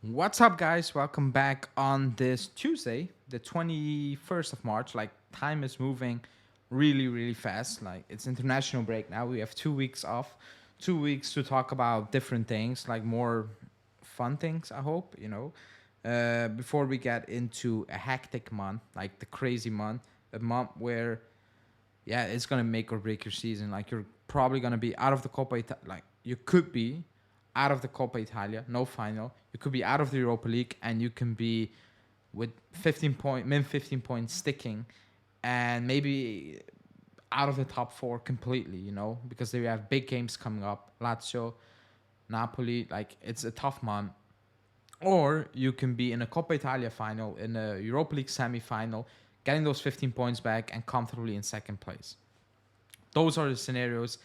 What's up, guys? Welcome back on this Tuesday, the 21st of March. Like, time is moving really, really fast. Like, it's international break now. We have 2 weeks off, 2 weeks to talk about different things, like more fun things, I hope, before we get into a hectic month, like the crazy month, a month where, yeah, it's going to make or break your season. Like, you're probably going to be out of the Coppa Italia. Like, you could be out of the Coppa Italia, no final. You could be out of the Europa League, and you can be with 15 points sticking, and maybe out of the top four completely. Because they have big games coming up: Lazio, Napoli. Like, it's a tough month. Or you can be in a Coppa Italia final, in a Europa League semi-final, getting those 15 points back and comfortably in second place. Those are the scenarios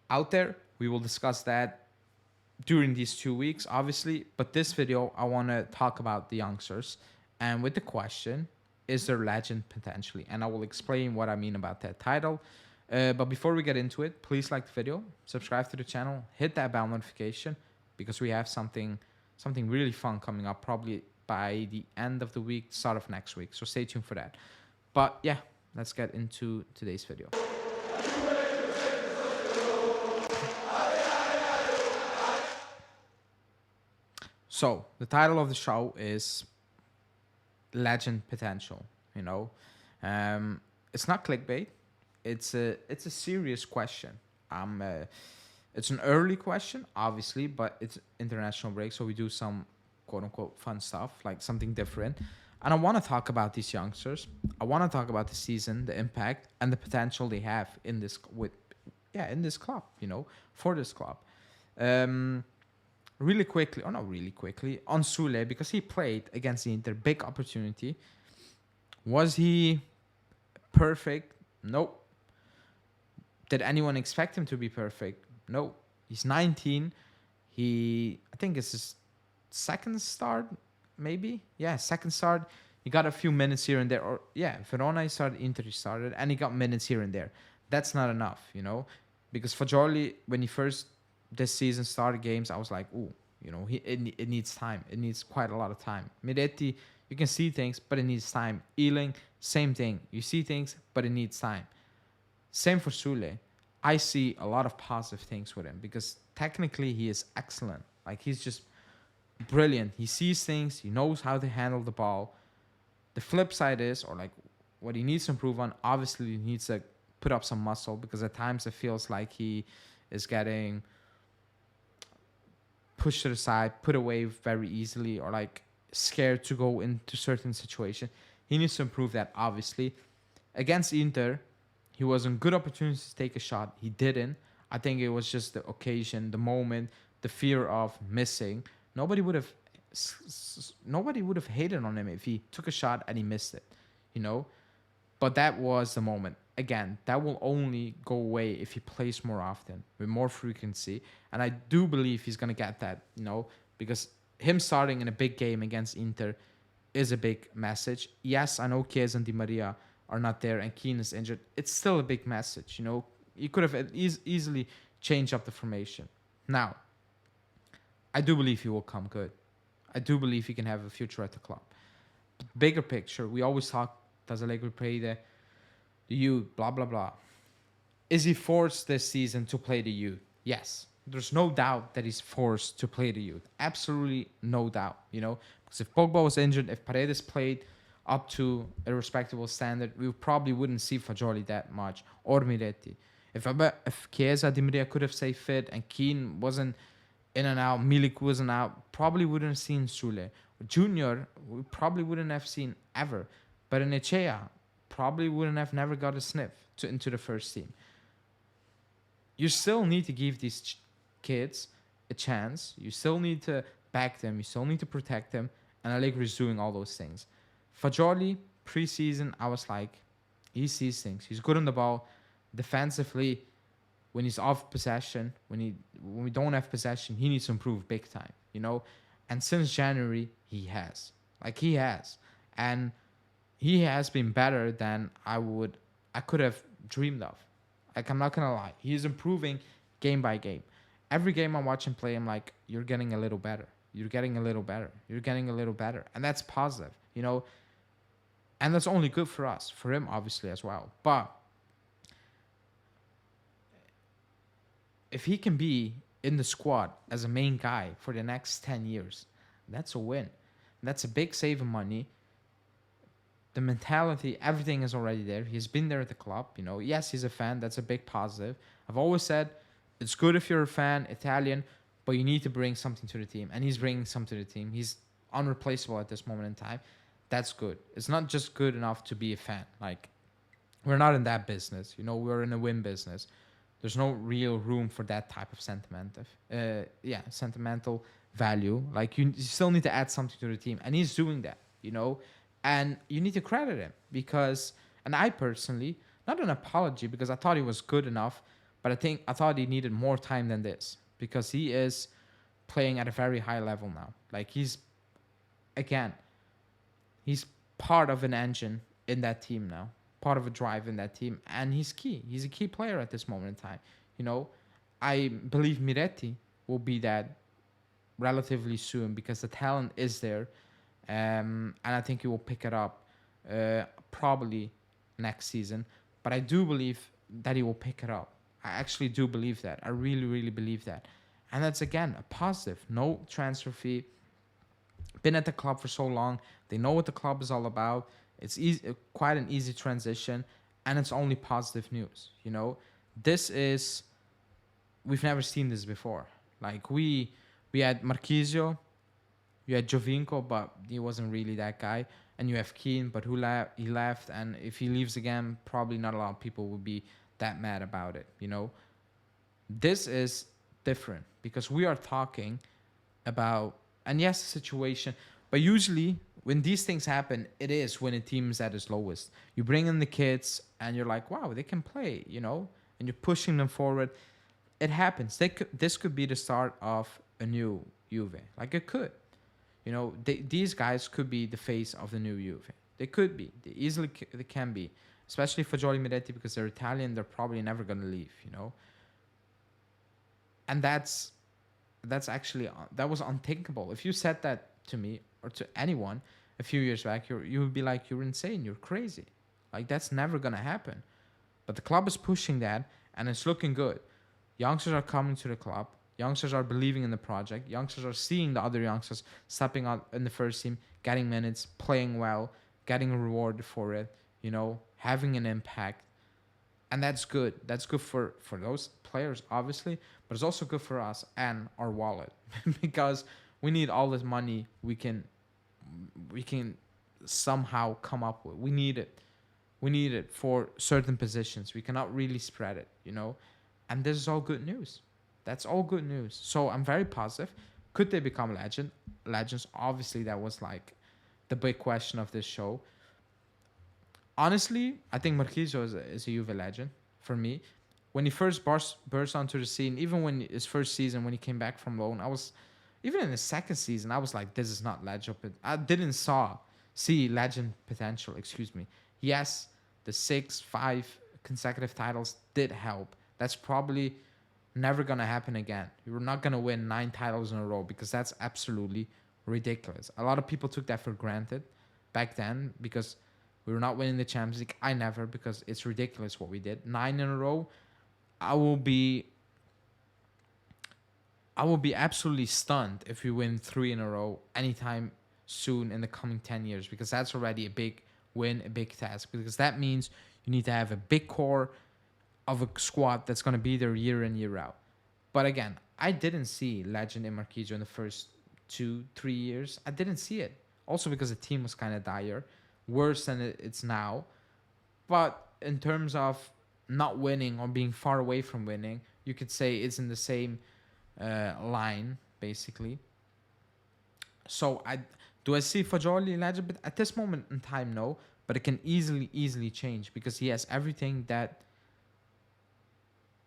out there. We will discuss that during these 2 weeks, obviously. But this video, I want to talk about the youngsters, and with the question, is there legend potentially? And I will explain what I mean about that title. But before we get into it, please like the video, subscribe to the channel, hit that bell notification, because we have something really fun coming up, probably by the end of the week, start of next week. So stay tuned for that. But yeah, let's get into today's video. So the title of the show is Legend Potential. You know, it's not clickbait. It's a serious question. It's an early question, obviously, but it's international break, so we do some quote unquote fun stuff, like something different. And I want to talk about these youngsters. I want to talk about the season, the impact, and the potential they have in this club. For this club. Um, Really quickly, or not really quickly, on Sule, because he played against the Inter, big opportunity. Was he perfect? Nope. Did anyone expect him to be perfect? No. He's 19. I think it's his second start, maybe. Yeah, second start. He got a few minutes here and there. Or yeah, Verona he started, Inter he started, and he got minutes here and there. That's not enough, because Fagioli, when he first this season started games, I was like, ooh, it needs time. It needs quite a lot of time. Miretti, you can see things, but it needs time. Ealing, same thing. You see things, but it needs time. Same for Sule. I see a lot of positive things with him because technically he is excellent. Like, he's just brilliant. He sees things. He knows how to handle the ball. The flip side is, or like what he needs to improve on, obviously he needs to put up some muscle, because at times it feels like he is getting pushed to the side, put away very easily, or like scared to go into certain situation. He needs to improve that, obviously. Against Inter, he was in good opportunities to take a shot. He didn't. I think it was just the occasion, the moment, the fear of missing. Nobody would have hated on him if he took a shot and he missed it, you know. But that was the moment. Again, that will only go away if he plays more often, with more frequency. And I do believe he's going to get that, because him starting in a big game against Inter is a big message. Yes, I know Chiesa and Di Maria are not there and Keane is injured. It's still a big message, You could have easily changed up the formation. Now, I do believe he will come good. I do believe he can have a future at the club. But bigger picture, we always talk, does Allegri play the youth, blah, blah, blah. Is he forced this season to play the youth? Yes. There's no doubt that he's forced to play the youth. Absolutely no doubt, Because if Pogba was injured, if Paredes played up to a respectable standard, we probably wouldn't see Fagioli that much, or Miretti. If Chiesa, Di Maria could have stayed fit, and Keane wasn't in and out, Milik wasn't out, probably wouldn't have seen Sule. Junior, we probably wouldn't have seen ever. But in Echea, probably wouldn't have never got a sniff into the first team. You still need to give these kids a chance. You still need to back them. You still need to protect them. And Allegri is doing all those things. Fagioli, preseason, I was like, he sees things. He's good on the ball. Defensively, when he's off possession, when we don't have possession, he needs to improve big time, And since January, he has. And he has been better than I could have dreamed of. Like, I'm not gonna lie, he is improving game by game. Every game I watch him play, I'm like, you're getting a little better. You're getting a little better. You're getting a little better, and that's positive, you know. And that's only good for us, for him obviously as well. But if he can be in the squad as a main guy for the next 10 years, that's a win. That's a big save of money. The mentality, everything is already there. He's been there at the club, you know. Yes, he's a fan. That's a big positive. I've always said it's good if you're a fan, Italian, but you need to bring something to the team. And he's bringing something to the team. He's unreplaceable at this moment in time. That's good. It's not just good enough to be a fan. Like, we're not in that business. You know, we're in a win business. There's no real room for that type of sentimental value. Like, you still need to add something to the team. And he's doing that, you know. And you need to credit him because, and I personally, not an apology because I thought he was good enough, but I thought he needed more time than this because he is playing at a very high level now. Like again, he's part of an engine in that team now, part of a drive in that team, and he's key. He's a key player at this moment in time. You know, I believe Miretti will be that relatively soon because the talent is there. And I think he will pick it up probably next season. But I do believe that he will pick it up. I actually do believe that. I really, really believe that. And that's, again, a positive. No transfer fee. Been at the club for so long. They know what the club is all about. It's easy, quite an easy transition. And it's only positive news, you know. We've never seen this before. Like, we had Marquisio. You had Jovinko, but he wasn't really that guy. And you have Keane, but he left. And if he leaves again, probably not a lot of people will be that mad about it, you know? This is different because we are talking about, and yes, the situation, but usually when these things happen, it is when a team is at its lowest. You bring in the kids and you're like, wow, they can play, you know? And you're pushing them forward. It happens. This could be the start of a new Juve. Like, it could. You know, these guys could be the face of the new Juve. They could be. They can be. Especially Fagioli Miretti because they're Italian. They're probably never going to leave, you know. And that's actually, that was unthinkable. If you said that to me or to anyone a few years back, you would be like, you're insane. You're crazy. Like, that's never going to happen. But the club is pushing that and it's looking good. Youngsters are coming to the club. Youngsters are believing in the project. Youngsters are seeing the other youngsters stepping out in the first team, getting minutes, playing well, getting rewarded for it, you know, having an impact. And that's good. That's good for those players, obviously, but it's also good for us and our wallet because we need all this money we can somehow come up with. We need it. We need it for certain positions. We cannot really spread it, you know, and this is all good news. That's all good news. So I'm very positive. Could they become legends? Obviously, that was like the big question of this show. Honestly, I think Marquisio is a Juve legend for me. When he first burst onto the scene, even when his first season, when he came back from loan, even in his second season, I was like, this is not legend. I didn't see legend potential, excuse me. Yes, the 6-5 consecutive titles did help. That's probably never gonna happen again. You're not gonna win 9 titles in a row because that's absolutely ridiculous. A lot of people took that for granted back then because we were not winning the Champions League. I never, because it's ridiculous what we did. 9 in a row. I will be absolutely stunned if we win 3 in a row anytime soon in the coming 10 years because that's already a big win, a big task because that means you need to have a big core of a squad that's going to be there year in, year out. But again, I didn't see legend in Marquisio in the first 2-3 years. I didn't see it. Also because the team was kind of dire, worse than it's now. But in terms of not winning or being far away from winning, you could say it's in the same line, basically. So do I see Fagioli legend? But at this moment in time, no. But it can easily change because he has everything that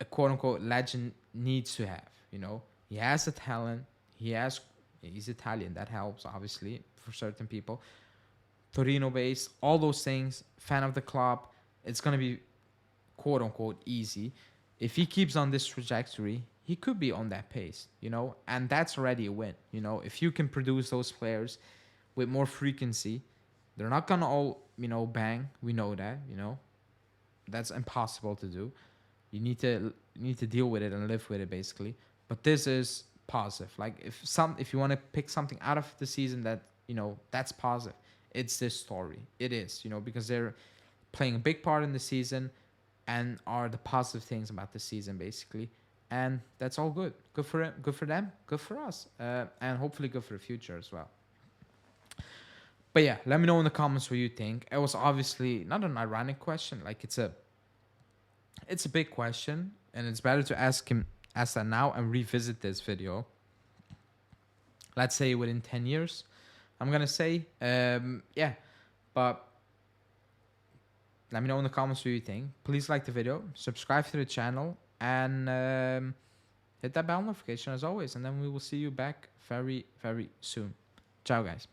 a quote-unquote legend needs to have, you know. He has the talent. He's Italian. That helps, obviously, for certain people. Torino based, all those things, fan of the club. It's going to be quote-unquote easy. If he keeps on this trajectory, he could be on that pace, you know, and that's already a win. You know, if you can produce those players with more frequency, they're not gonna all, you know, bang. We know that, you know, that's impossible to do. You need to deal with it and live with it basically. But this is positive. Like if you want to pick something out of the season that, you know, that's positive, it's this story. It is, you know, because they're playing a big part in the season and are the positive things about the season basically. And that's all good. Good for it. Good for them. Good for us. And hopefully good for the future as well. But yeah, let me know in the comments what you think. It was obviously not an ironic question. Like it's a big question, and it's better to ask that now and revisit this video. Let's say within 10 years, I'm gonna say, yeah. But let me know in the comments what you think. Please like the video, subscribe to the channel, and hit that bell notification as always. And then we will see you back very, very soon. Ciao, guys.